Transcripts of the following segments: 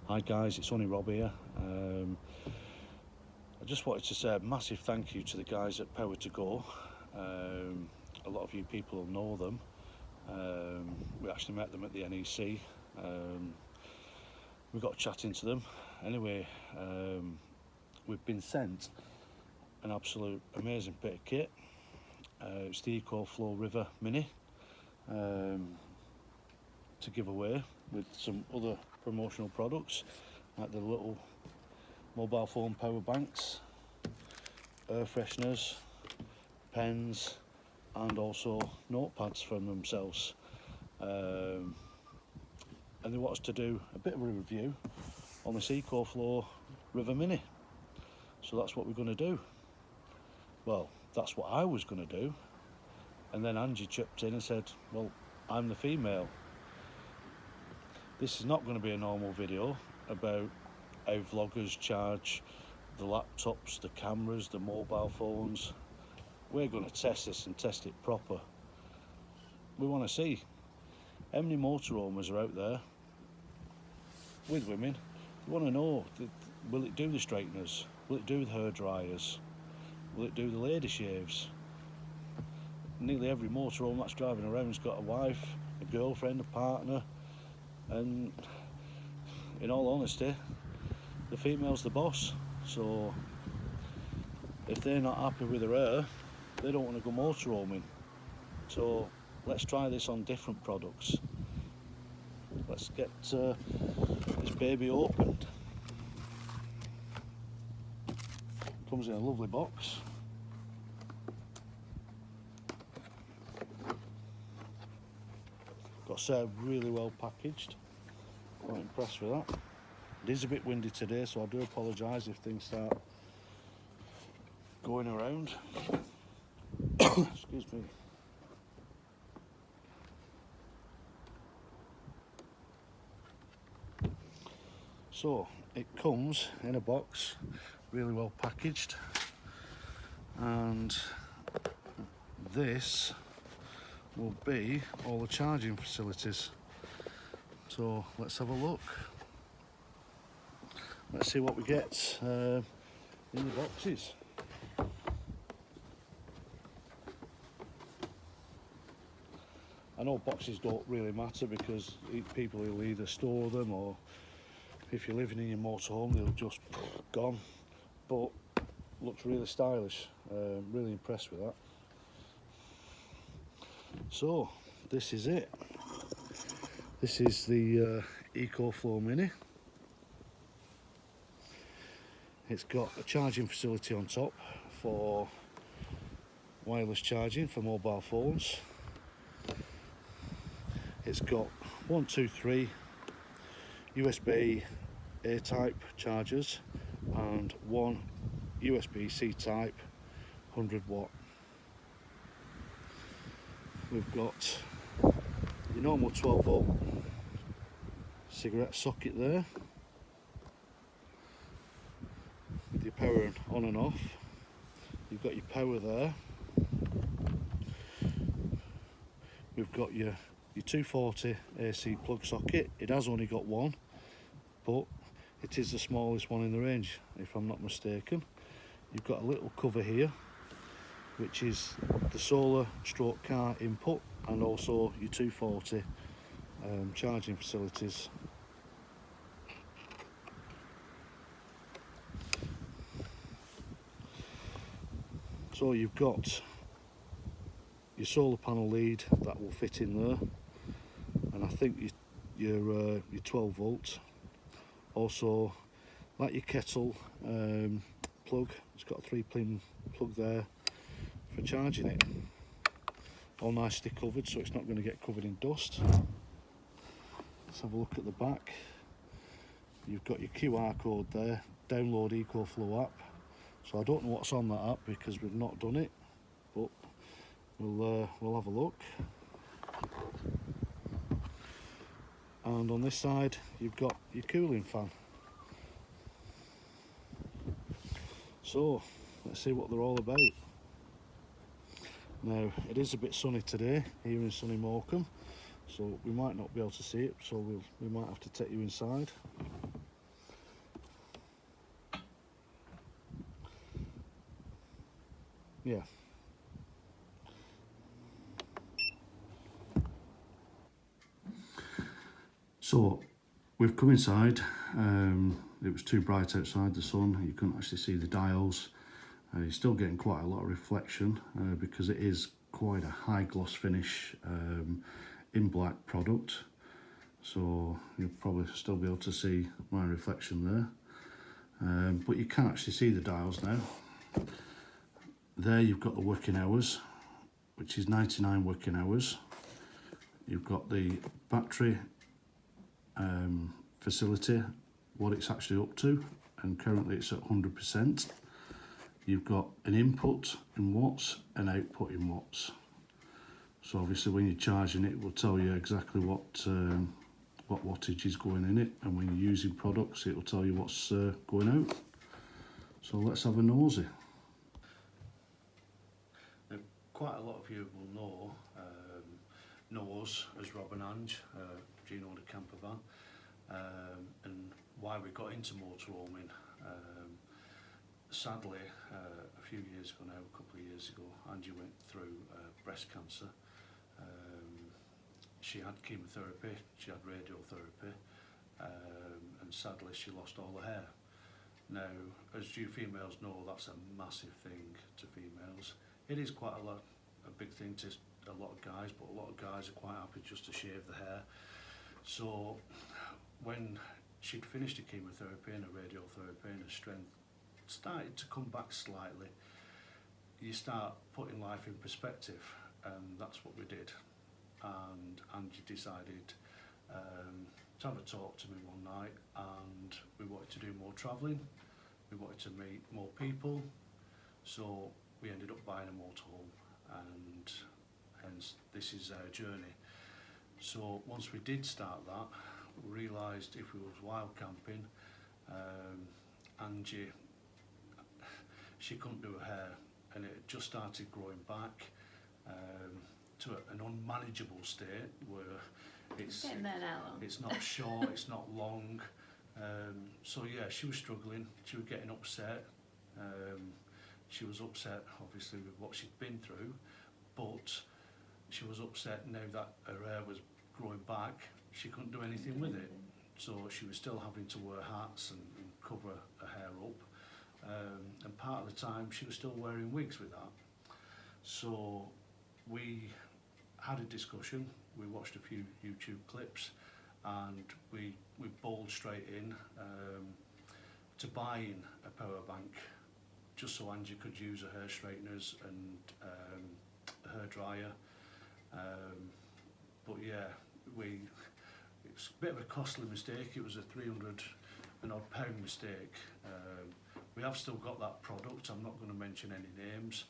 Hi guys, it's only Rob here. I just wanted to say a massive thank you to the guys at Power2go. A lot of you people will know them. We actually met them at the NEC. We got chatting to them. Anyway, we've been sent an absolute amazing bit of kit. It's the Ecoflow River Mini to give away with some other promotional products like the little mobile phone power banks, air fresheners, pens, and also notepads from themselves. And they want us to do a bit of a review on this Ecoflow River Mini. So that's what we're going to do. Well, that's what I was going to do. And then Angie chipped in and said, well, I'm the female. This is not going to be a normal video about how vloggers charge the laptops, the cameras, the mobile phones. We're going to test this and test it proper. We want to see how many motorhomes are out there with women. We want to know, will it do the straighteners? Will it do the hairdryers? Will it do the lady shaves? Nearly every motorhome that's driving around's got a wife, a girlfriend, a partner, and in all honesty, the female's the boss. So if they're not happy with her hair, they don't want to go motorhoming. So let's try this on different products. Let's get this baby opened. Comes in a lovely box. Got to say, really well packaged. Quite impressed with that. It is a bit windy today, so I do apologise if things start going around. Excuse me. So it comes in a box, really well packaged, and this will be all the charging facilities. So let's have a look. Let's see what we get in the boxes. I know boxes don't really matter because people will either store them, or if you're living in your motorhome they'll just gone, but looks really stylish. Really impressed with that. So this is it. This is the Ecoflow Mini. It's got a charging facility on top for wireless charging for mobile phones. It's got 1, 2, 3 USB A-type chargers and 1 USB-C type 100 watt. We've got your normal 12 volt cigarette socket there with your power on and off. You've got your power there. We've got your 240 AC plug socket. It has only got one, but it is the smallest one in the range, if I'm not mistaken. You've got a little cover here, which is the solar stroke car input, and also your 240 charging facilities. So you've got your solar panel lead that will fit in there, and I think your 12 volt. Also, like your kettle plug, it's got a 3-pin plug there for charging it. All nicely covered, so it's not going to get covered in dust. Let's have a look at the back. You've got your QR code there. Download Ecoflow app. So I don't know what's on that app because we've not done it, but we'll have a look. And on this side you've got your cooling fan. So let's see what they're all about. Now it is a bit sunny today here in sunny Morecambe, so we might not be able to see it, so we might have to take you inside. yeah. So we've come inside. It was too bright outside, the sun. You couldn't actually see the dials. You're still getting quite a lot of reflection because it is quite a high gloss finish in black product. So you'll probably still be able to see my reflection there. But you can actually see the dials now. There you've got the working hours, which is 99 working hours. You've got the battery facility, what it's actually up to, and currently it's at 100%. You've got an input in watts and output in watts. So obviously when you're charging it, it will tell you exactly what wattage is going in it, and when you're using products, it will tell you what's going out. So let's have a nosy. Now, quite a lot of you will know us as Rob and Ange, Gino the camper van, and why we got into motorhoming. Sadly, a few years ago now, a couple of years ago, Angie went through breast cancer. She had chemotherapy, she had radiotherapy, and sadly she lost all her hair. Now, as you females know, that's a massive thing to females. It is quite a big thing to a lot of guys, but a lot of guys are quite happy just to shave the hair. So when she'd finished the chemotherapy and the radiotherapy and her strength started to come back slightly, you start putting life in perspective, and that's what we did. And Angie decided to have a talk to me one night, and we wanted to do more travelling, we wanted to meet more people, so we ended up buying a motorhome, and hence this is our journey. So once we did start that, we realised if we was wild camping, Angie, she couldn't do her hair, and it had just started growing back to an unmanageable state where it's not short, it's not long. So yeah, she was struggling, she was getting upset. She was upset obviously with what she'd been through, but she was upset now that her hair was growing back, she couldn't do anything with it. So she was still having to wear hats and cover her hair up. And part of the time she was still wearing wigs with that. So we had a discussion, we watched a few YouTube clips, and we bowled straight in to buying a power bank, just so Angie could use her hair straighteners and a hair dryer. But yeah, it's a bit of a costly mistake. It was a £300 and odd mistake. We have still got that product, I'm not going to mention any names,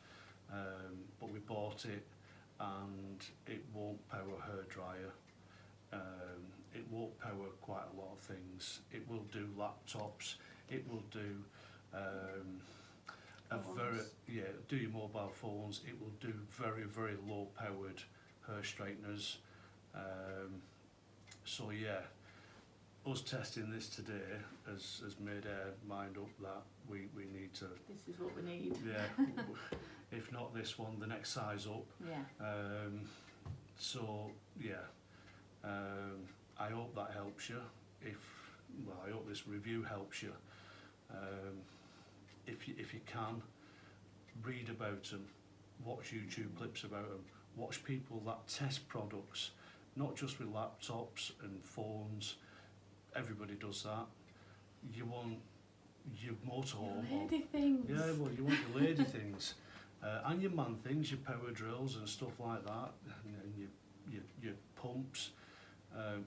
but we bought it, and it won't power a hair dryer. It won't power quite a lot of things. It will do laptops, it will do do your mobile phones, it will do very low powered hair straighteners. So yeah, us testing this today has made our mind up that we need to. This is what we need. Yeah, if not this one, the next size up. Yeah. So yeah, I hope that helps you. I hope this review helps you. If you can, read about them, watch YouTube clips about them, watch people that test products, not just with laptops and phones. Everybody does that. You want your motorhome. Your lady things. Yeah, well, you want your lady things, and your man things, your power drills and stuff like that, and your pumps.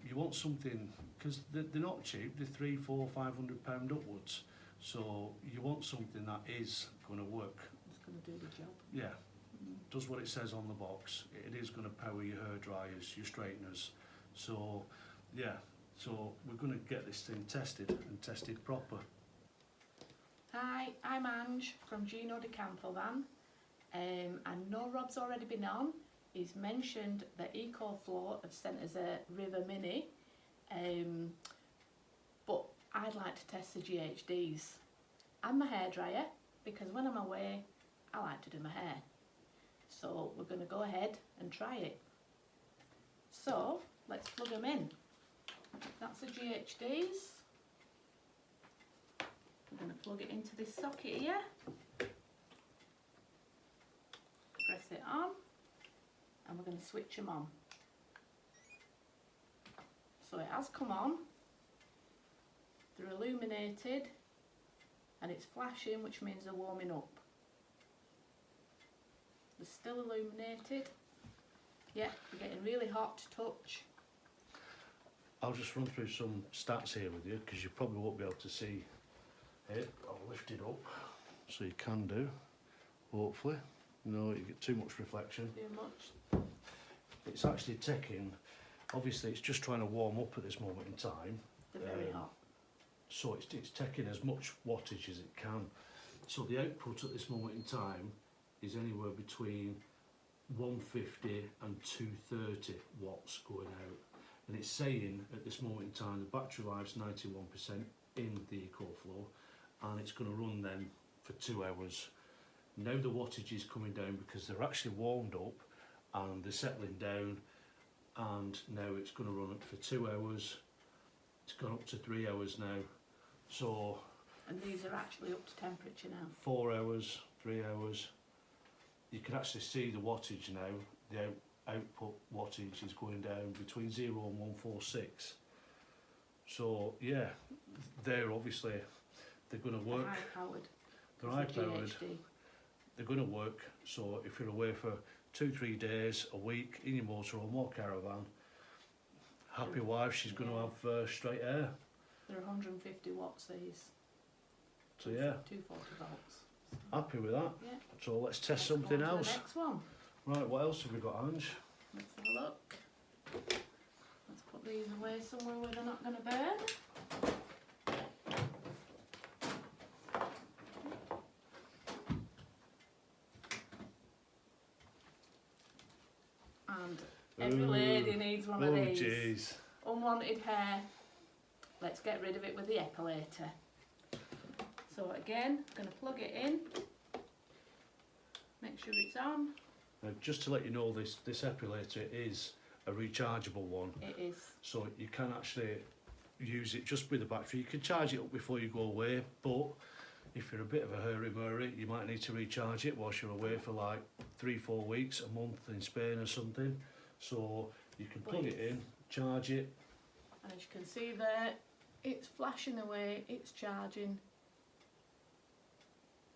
You want something, because they're not cheap. They're £300, £400, £500 upwards. So you want something that is going to work. It's going to do the job. Yeah, does what it says on the box. It is going to power your hair dryers, your straighteners. So yeah, so we're going to get this thing tested and tested proper. Hi, I'm Ange from Gino the camper van. I know Rob's already been on. He's mentioned that Ecoflow have sent us a River Mini, but I'd like to test the GHDs and my hairdryer, because when I'm away I like to do my hair. So we're going to go ahead and try it. So let's plug them in. That's the GHDs. We're going to plug it into this socket here. Press it on, and we're going to switch them on. So it has come on. They're illuminated, and it's flashing, which means they're warming up. They're still illuminated. Yeah, they're getting really hot to touch. I'll just run through some stats here with you, because you probably won't be able to see it. I'll lift it up so you can do, hopefully. No, you get too much reflection. Too much. It's actually taking, obviously it's just trying to warm up at this moment in time. They're very hot. So it's taking as much wattage as it can. So the output at this moment in time is anywhere between 150 and 230 watts going out. And it's saying at this moment in time the battery life's 91% in the Ecoflow, and it's going to run then for 2 hours. Now the wattage is coming down because they're actually warmed up and they're settling down, and now it's going to run it for 2 hours. It's gone up to 3 hours now. So, and these are actually up to temperature now. 4 hours, 3 hours. You can actually see the wattage now. The output wattage is going down between 0 and 146. So yeah, they're obviously, they're going to work. High powered. They're high powered. They're going to work. So if you're away for 2-3 days, a week in your motorhome or caravan, happy wife, she's going to have straight hair. They're 150 watts these. So yeah, 240 volts. happy with that. Yeah. So let's test something else. The next one. Right, what else have we got, Ange? Let's have a look. Let's put these away somewhere where they're not going to burn. And every lady needs one of these. Jeez. Unwanted hair. Let's get rid of it with the epilator. So again, I'm going to plug it in. Make sure it's on. Now, just to let you know, this epilator is a rechargeable one. It is. So you can actually use it just with the battery. You can charge it up before you go away, but if you're a bit of a hurry-murray, you might need to recharge it whilst you're away for like 3-4 weeks, a month in Spain or something. So you can plug it in, charge it. And as you can see there, it's flashing away, it's charging.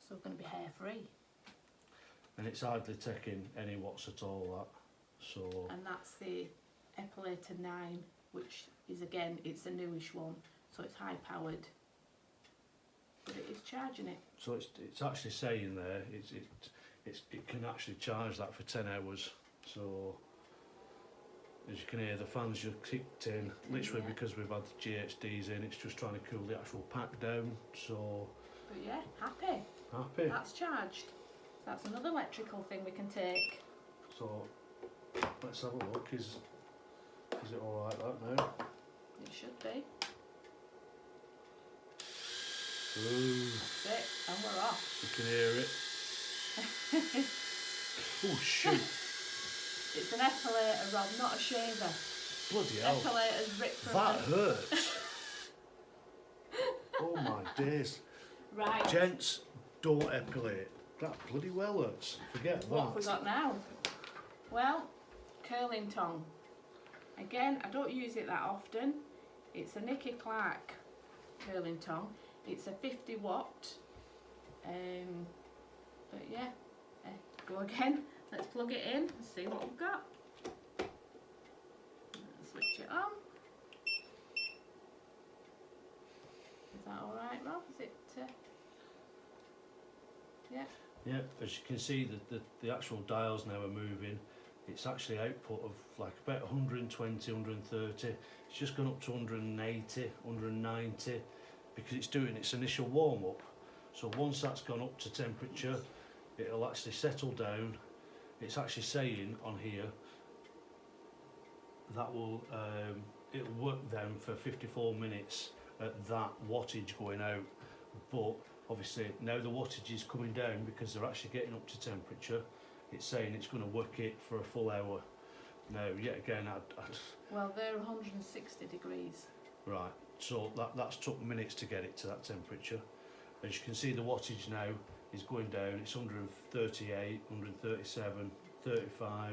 So it's going to be hair free. And it's hardly taking any watts at all, that. So. And that's the Epilator 9, which is again, it's a newish one, so it's high powered. But it is charging it. So it's actually saying there, it can actually charge that for 10 hours. So as you can hear, the fans just kicked in, literally because we've had the GHDs in. It's just trying to cool the actual pack down. So. But yeah, happy. Happy. That's charged. That's another electrical thing we can take. So let's have a look. Is it all right that now? It should be. Ooh. That's it, and we're off. You can hear it. Oh shoot! It's an epilator, Rob, not a shaver. Bloody hell! Epilator's ripped from That hurts. Oh my days! Right. Gents, don't epilate. That bloody well hurts. Forget that. What have we got now? Well, curling tongue. Again, I don't use it that often. It's a Nicky Clark curling tongue. It's a 50 watt. But yeah, go again. Let's plug it in and see what we've got. Switch it on. Is that all right, Rob? Is it? Yeah. Yeah, as you can see, the actual dials now are moving. It's actually output of like about 120, 130. It's just gone up to 180, 190 because it's doing its initial warm up. So once that's gone up to temperature, it'll actually settle down. It's actually saying on here that will it'll work then for 54 minutes at that wattage going out, but obviously now the wattage is coming down because they're actually getting up to temperature. It's saying it's going to work it for a full hour. Now, yet again, Well, they're 160 degrees. right, so that's took minutes to get it to that temperature. As you can see, the wattage now is going down. It's 138, 137, 35,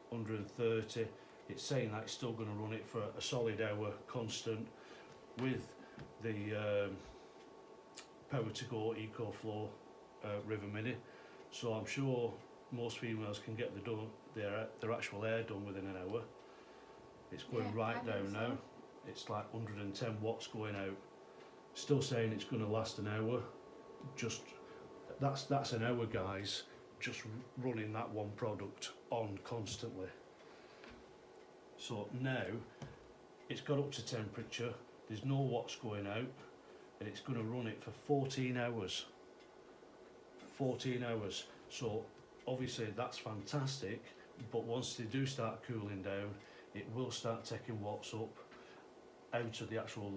130. It's saying that it's still going to run it for a solid hour constant with the Power2go Ecoflow River Mini. So I'm sure most females can get their actual hair done within an hour. It's going right down now. It's like 110 watts going out. Still saying it's going to last an hour. Just that's an hour, guys. Just running that one product on constantly. So now it's got up to temperature. There's no watts going out, and it's going to run it for 14 hours. 14 hours. So obviously that's fantastic, but once they do start cooling down, it will start taking watts up out of the actual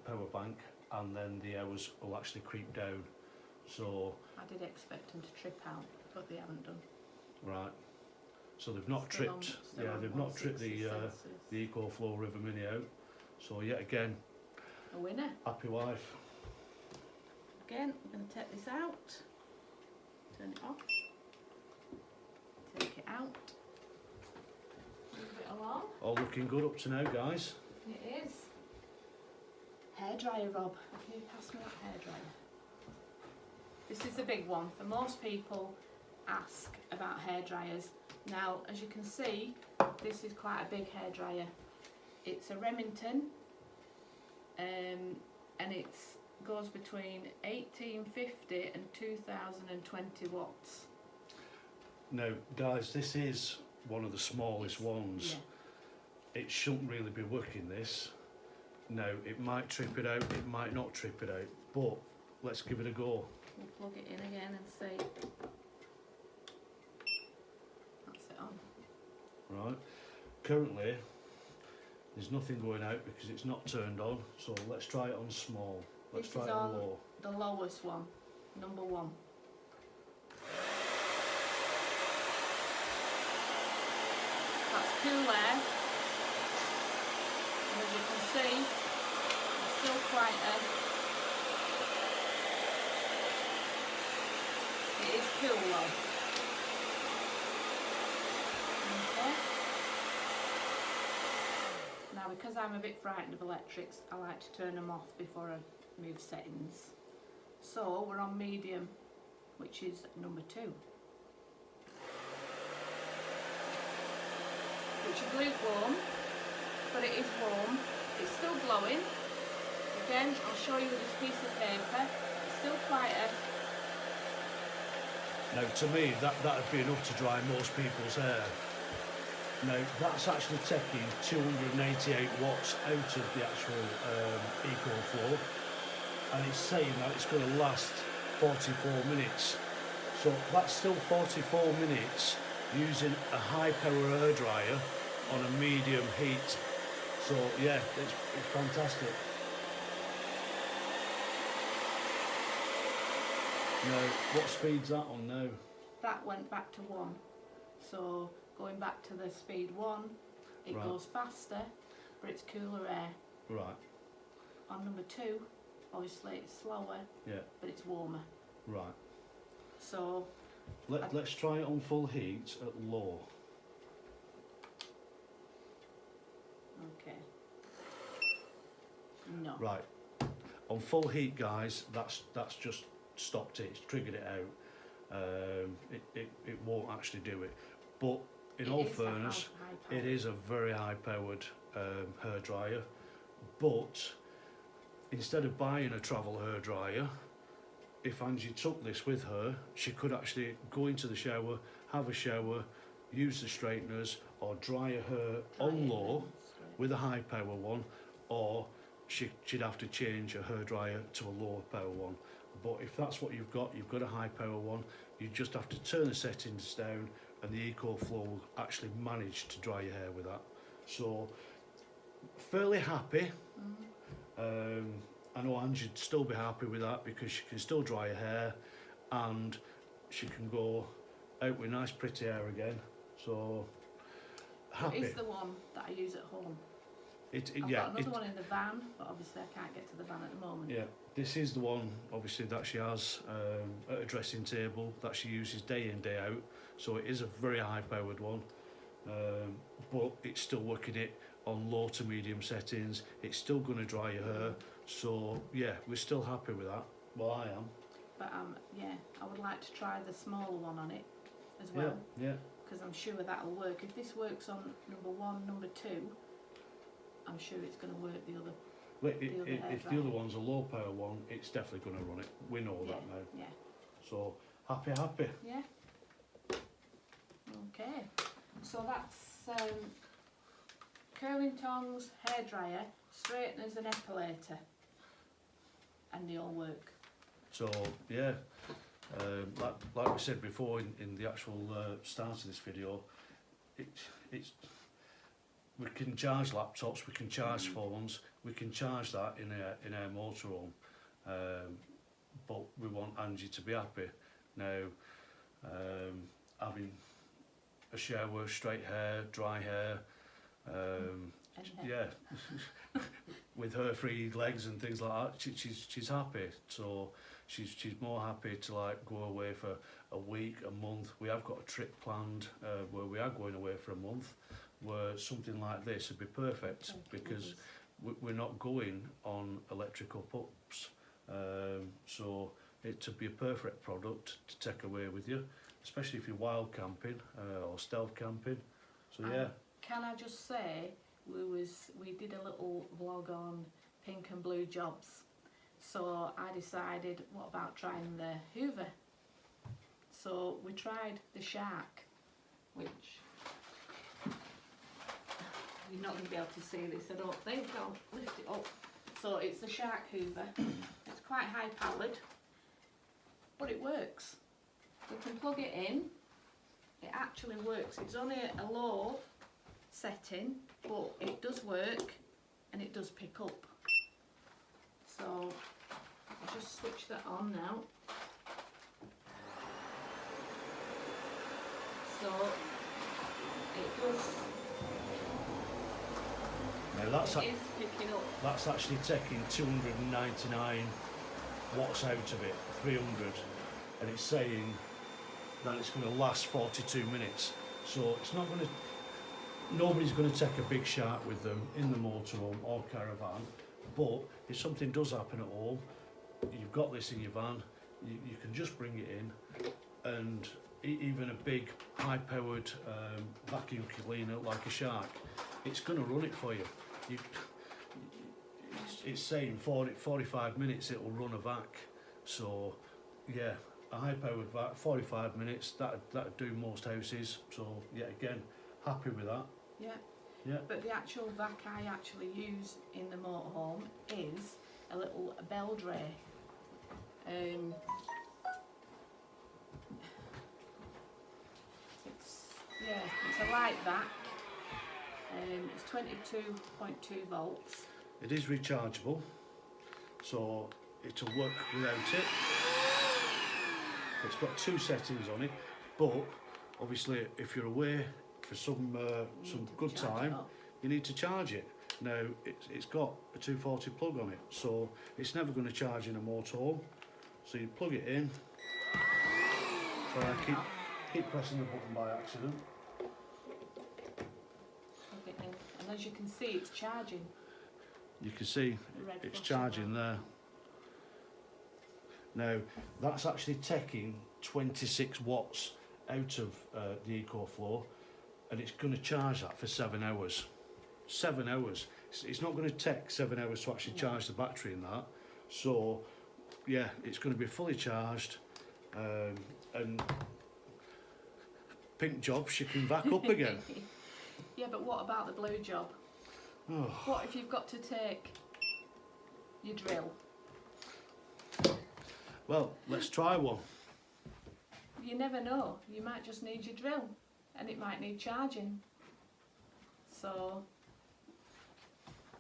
power bank, and then the hours will actually creep down. So I did expect them to trip out, but they haven't done. right, so they've not Still tripped. on Yeah, they've not tripped the 160 Celsius. Ecoflow River Mini out. So yet again, A winner. happy wife. Again, we're going to take this out, turn it off, take it out, move it along. All looking good up to now, guys. It is. Hairdryer, Rob. Can you pass me that hairdryer? This is a big one. For most people ask about hairdryers. Now, as you can see, this is quite a big hairdryer. It's a Remington, and it goes between 1850 and 2020 watts. Now, guys, this is one of the smallest ones. Yeah. It shouldn't really be working this. Now, it might trip it out, it might not trip it out, but let's give it a go. We'll plug it in again and see. That's it on. Right. Currently, there's nothing going out because it's not turned on, so let's try it on small. Let's This try is it on on low. the lowest one, number 1. That's cool air. And as you can see, it's still quite it is cool though. Okay. Now, because I'm a bit frightened of electrics, I like to turn them off before I move settings. So we're on medium, which is number 2. Which is lukewarm, but it is warm. It's still blowing. Again, I'll show you with this piece of paper. It's still quite Now, to me, that'd be enough to dry most people's hair. Now, that's actually taking 288 watts out of the actual Ecoflow, and it's saying that it's going to last 44 minutes. So that's still 44 minutes using a high power hairdryer on a medium heat. So yeah, it's fantastic. Now, what speed's that on now? that went back to 1. So going back to the speed 1, it Right. goes faster, but it's cooler air. Right, On number 2, obviously it's slower, yeah, but it's warmer. right. So Let's try it on full heat at low. okay. No. Right, on full heat, guys, that's just stopped it, it's triggered it out. It won't actually do it, but in all fairness, it is a very high powered hairdryer. But instead of buying a travel hairdryer, if Angie took this with her, she could actually go into the shower, have a shower, use the straighteners, or dry her hair on low with a high power one, or she'd have to change her hairdryer to a lower power one. But if that's what you've got a high power one, you just have to turn the settings down, and the Ecoflow will actually manage to dry your hair with that. So fairly happy. I know Angie'd still be happy with that because she can still dry her hair and she can go out with nice pretty hair again. So happy. It's the one that I use at home. I've got another one in the van, but obviously I can't get to the van at the moment. Yeah, this is the one obviously that she has at a dressing table that she uses day in, day out. So it is a very high powered one, but it's still working it on low to medium settings. It's still going to dry your hair. So yeah, we're still happy with that. Well, I am. But yeah, I would like to try the smaller one on it as well. Yeah. Because I'm sure that'll work. If this works on number 1, number 2, I'm sure it's going to work the other. Well, if the other one's a low power one, it's definitely going to run it. We know that now. Yeah. So happy. Yeah. Okay. So that's curling tongs, hairdryer, straighteners and epilator. And they all work. So yeah, like we said before in the actual start of this video, it's we can charge laptops, we can charge phones, we can charge that in our motorhome, but we want Angie to be happy. Now, having a shower, straight hair, dry hair, yeah, with her free legs and things like that, she's happy. So she's more happy to like go away for a week, a month. We have got a trip planned where we are going away for a month, where something like this would be perfect because we're not going on electrical pumps. So it would be a perfect product to take away with you, especially if you're wild camping or stealth camping. So yeah. Can I just say, we did a little vlog on pink and blue jobs. So I decided, what about trying the Hoover? So we tried the Shark, which you're not going to be able to see this, I don't think. I'll lift it up. So it's the Shark Hoover. It's quite high powered, but it works. You can plug it in. It actually works. It's only a low setting, but it does work and it does pick up. So I'll just switch that on now. So it does. Now It is picking up. that's actually taking 299 watts out of it, 300, and it's saying that it's going to last 42 minutes. So it's not going to. Nobody's going to take a big Shark with them in the motorhome or caravan, but if something does happen at home, you've got this in your van, you can just bring it in, and even a big high-powered vacuum cleaner like a Shark, it's going to run it for you. It's saying 45 minutes it'll run a vac, so yeah, a high-powered vac, 45 minutes, that'd do most houses. So yeah, again, happy with that. Yeah. But the actual vac I actually use in the motorhome is a little bell tray. It's a light vac. It's 22.2 volts. It is rechargeable, so it'll work without it. It's got 2 settings on it, but obviously if you're away for some good time, you need to charge it. Now it's got a 240 plug on it, so it's never going to charge in a motorhome. So you plug it in. Try and keep pressing the button by accident. Plug it in, and as you can see, it's charging. You can see it's charging there. Now that's actually taking 26 watts out of the Ecoflow, and it's going to charge that for 7 hours. 7 hours. It's not going to take 7 hours to actually charge the battery in that. So yeah, it's going to be fully charged, and pink job she can back up again. Yeah, but what about the blue job? Oh. What if you've got to take your drill? Well, let's try one. You never know. You might just need your drill, and it might need charging. So,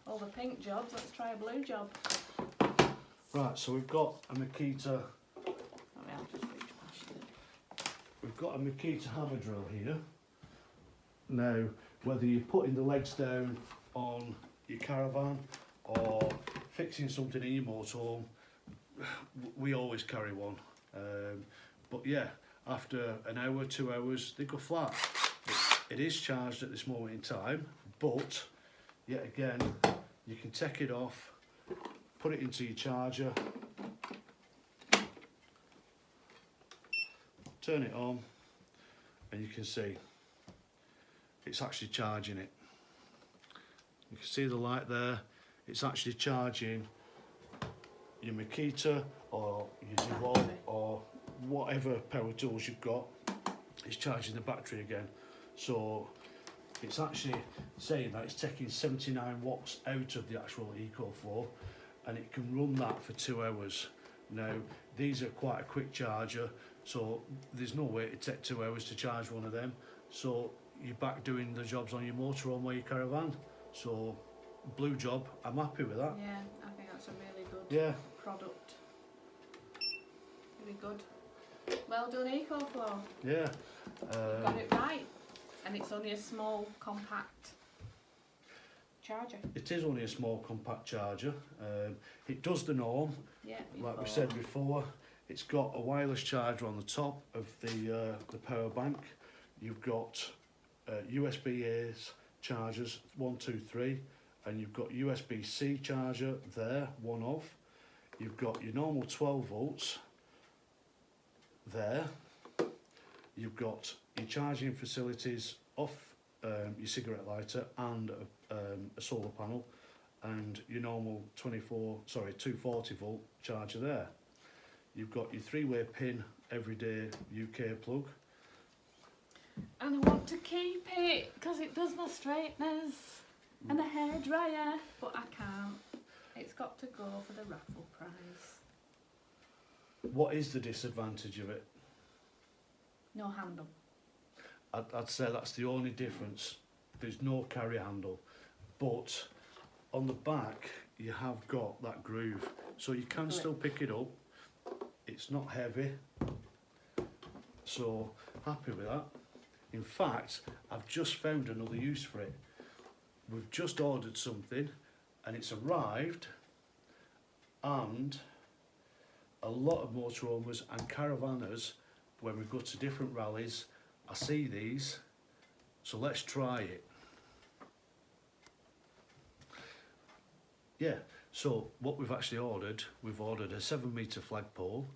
all the pink jobs, let's try a blue job. Right, so we've got a Makita. Sorry, I'll just reach past it. We've got a Makita hammer drill here. Now, whether you're putting the legs down on your caravan or fixing something in your motorhome, we always carry one. But yeah, after an hour, 2 hours, they go flat. It is charged at this moment in time, but yet again, you can take it off, put it into your charger, turn it on, and you can see it's actually charging it. You can see the light there. It's actually charging your Makita or your DeWalt or whatever power tools you've got. It's charging the battery again. So it's actually saying that it's taking 79 watts out of the actual Ecoflow, and it can run that for 2 hours. Now, these are quite a quick charger, so there's no way it'd take 2 hours to charge one of them. So you're back doing the jobs on your motorhome or your caravan. So, blue job, I'm happy with that. Yeah, I think that's a really good product. Really good. Well done, Ecoflow. Yeah. You got it right. And it's only a small, compact charger. It is only a small compact charger. It does the norm. Yeah. Like we said before, it's got a wireless charger on the top of the power bank. You've got USB-A chargers, 1, 2, 3, and you've got USB-C charger there, one of. You've got your normal 12 volts there. You've got your charging facilities off your cigarette lighter and a solar panel, and your normal 240 volt charger there. You've got your 3-way pin everyday UK plug. And I want to keep it because it does my straighteners and a hairdryer, but I can't. It's got to go for the raffle prize. What is the disadvantage of it? No handle. I'd say that's the only difference. There's no carry handle, but on the back you have got that groove, so you can still pick it up. It's not heavy, so happy with that. In fact, I've just found another use for it. We've just ordered something and it's arrived, and a lot of motorhomes and caravanners, when we go to different rallies, I see these, so let's try it. Yeah, so what we've actually ordered, we've ordered a 7-metre flagpole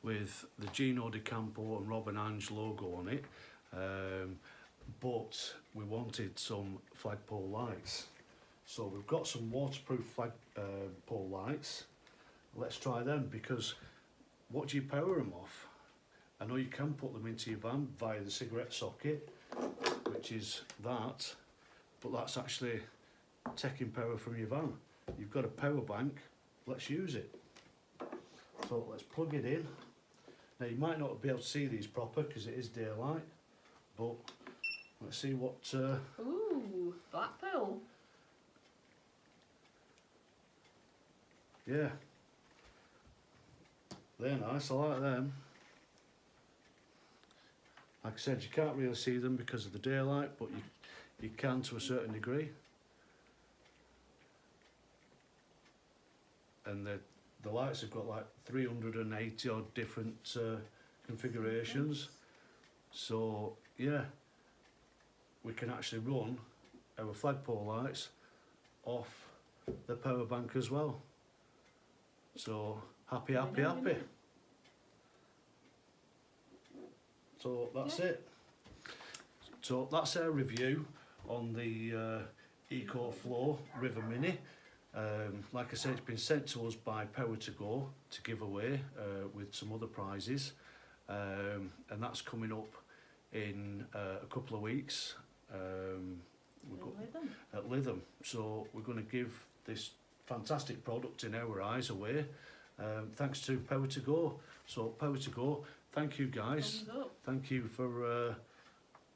with the Gino De Campo and Rob and Ange logo on it, but we wanted some flagpole lights. So we've got some waterproof flagpole lights. Let's try them, because what do you power them off? I know you can put them into your van via the cigarette socket, which is that, but that's actually taking power from your van. You've got a power bank, let's use it. So let's plug it in. Now you might not be able to see these proper because it is daylight, but let's see what... Ooh, Blackpool. Yeah, they're nice, I like them. Like I said, you can't really see them because of the daylight, but you can to a certain degree. And the lights have got like 380 odd different configurations. So yeah, we can actually run our flagpole lights off the power bank as well. So happy. So that's it. So that's our review on the Ecoflow River Mini. Like I said, it's been sent to us by Power2go to give away with some other prizes, and that's coming up in a couple of weeks. At Lytham. So we're going to give this fantastic product in our eyes away, thanks to Power2go. So Power2go, thank you guys. Thank you for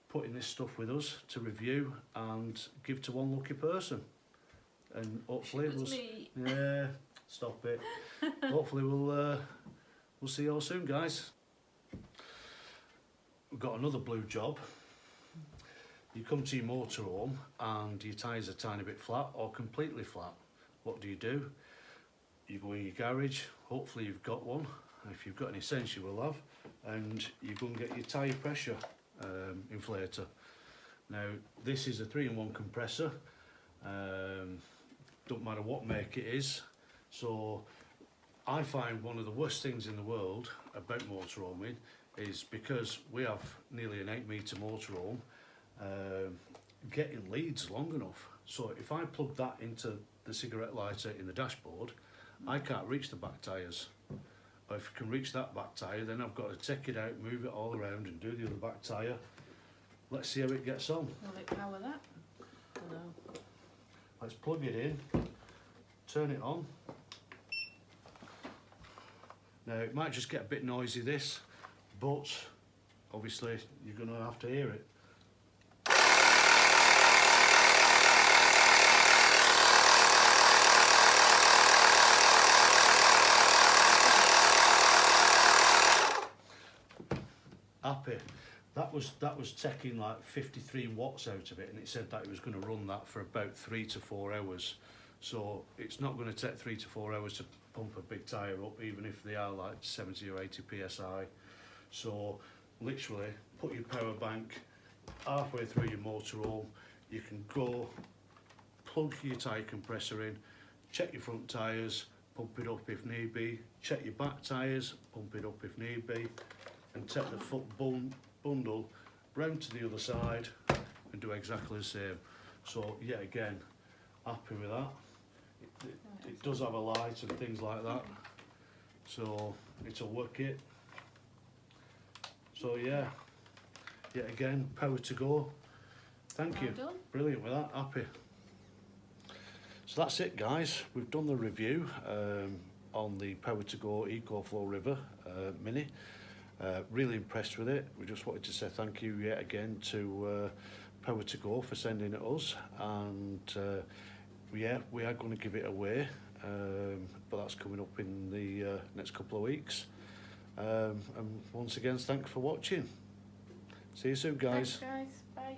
putting this stuff with us to review and give to one lucky person. And hopefully it was me. Yeah, Stop it. Hopefully we'll see you all soon, guys. We've got another blue job. You come to your motorhome and your tyres are a tiny bit flat or completely flat. What do? You go in your garage, hopefully you've got one. If you've got any sense you will have, and you go and get your tyre pressure inflator. Now this is a 3-in-1 compressor, don't matter what make it is. So I find one of the worst things in the world about motorhoming is, because we have nearly an 8-metre motorhome, getting leads long enough. So if I plug that into the cigarette lighter in the dashboard, I can't reach the back tyres. But if I can reach that back tyre, then I've got to take it out, move it all around and do the other back tyre. Let's see how it gets on. Will it power that? No. Let's plug it in, turn it on. Now it might just get a bit noisy this, but obviously you're going to have to hear it. Happy. That was taking like 53 watts out of it, and it said that it was going to run that for about 3 to 4 hours. So it's not going to take 3 to 4 hours to pump a big tyre up, even if they are like 70 or 80 psi. So literally put your power bank halfway through your motorhome. You can go plug your tyre compressor in, check your front tyres, pump it up if need be, check your back tyres, pump it up if need be, and take the foot bundle round to the other side and do exactly the same. So yet again, happy with that. It does have a light and things like that, so it's a work it. So yeah, yet again, Power2go. Thank you. Done. Brilliant with that, happy. So that's it, guys. We've done the review on the Power2go Ecoflow River Mini. Really impressed with it. We just wanted to say thank you yet again to Power2go for sending it us, and yeah, we are going to give it away, but that's coming up in the next couple of weeks. And once again, thanks for watching. See you soon, guys. Thanks, guys. Bye.